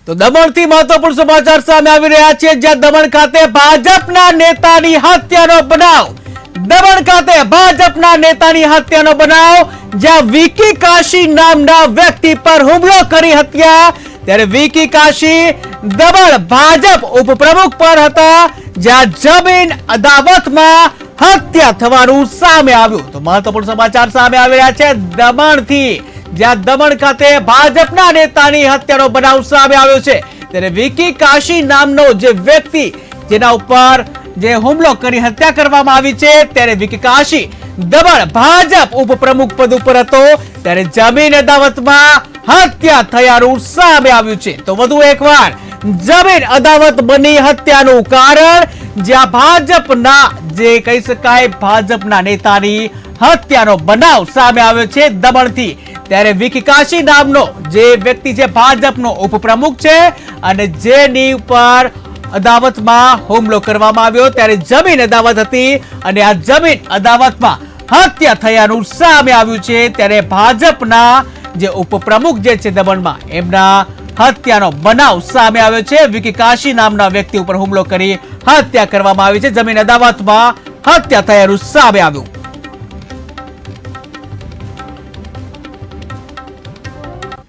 તો દમણથી મહત્વપૂર્ણ સમાચાર સામે આવી રહ્યા છે, જ્યાં દમણ ખાતે ભાજપના નેતાની હત્યાનો બનાવ. દમણ ખાતે ભાજપના નેતાની હત્યાનો બનાવ, જ્યાં વિકી કાશી નામના વ્યક્તિ પર હુમલો કરી હત્યા. ત્યારે વિકી કાશી દમણ ભાજપ ઉપપ્રમુખ પર હતા, જ્યાં જમીન અદાવતમાં હત્યા થવાનું સામે આવ્યું. તો મહત્વપૂર્ણ સમાચાર સામે આવી રહ્યા છે દમણથી, જ્યાં દમણ ખાતે ભાજપના નેતાની હત્યાનો બનાવ સામે આવ્યો છે. ત્યારે વિકી કાશી નામનો જે વ્યક્તિ જેના ઉપર જે હુમલો કરી હત્યા કરવામાં આવી છે, ત્યારે વિકી કાશી દમણ ભાજપ ઉપપ્રમુખ પદ ઉપર હતો. ત્યારે જમીન અદાવતમાં હત્યા થયાનું સામે આવ્યું છે. તો વધુ એકવાર જમીન અદાવત બની હત્યાનું કારણ, જ્યાં ભાજપના જે કહી શકાય ભાજપના નેતાની હત્યાનો બનાવ સામે આવ્યો છે દમણથી. ત્યારે વિકી કાશી નામનો જે વ્યક્તિ છે ભાજપનો ઉપપ્રમુખ છે, અને જેની ઉપર અદાવતમાં હુમલો કરવામાં આવ્યો. ત્યારે જમીન અદાવત હતી અને આ જમીન અદાવતમાં હત્યા થયાનું સામે આવ્યું છે. ત્યારે ભાજપના જે ઉપપ્રમુખ જે છે દમણમાં, એમના હત્યાનો બનાવ સામે આવ્યો છે. વિકી કાશી નામના વ્યક્તિ ઉપર હુમલો કરી હત્યા કરવામાં આવી છે. જમીન અદાવતમાં હત્યા થયાનું સામે આવ્યું.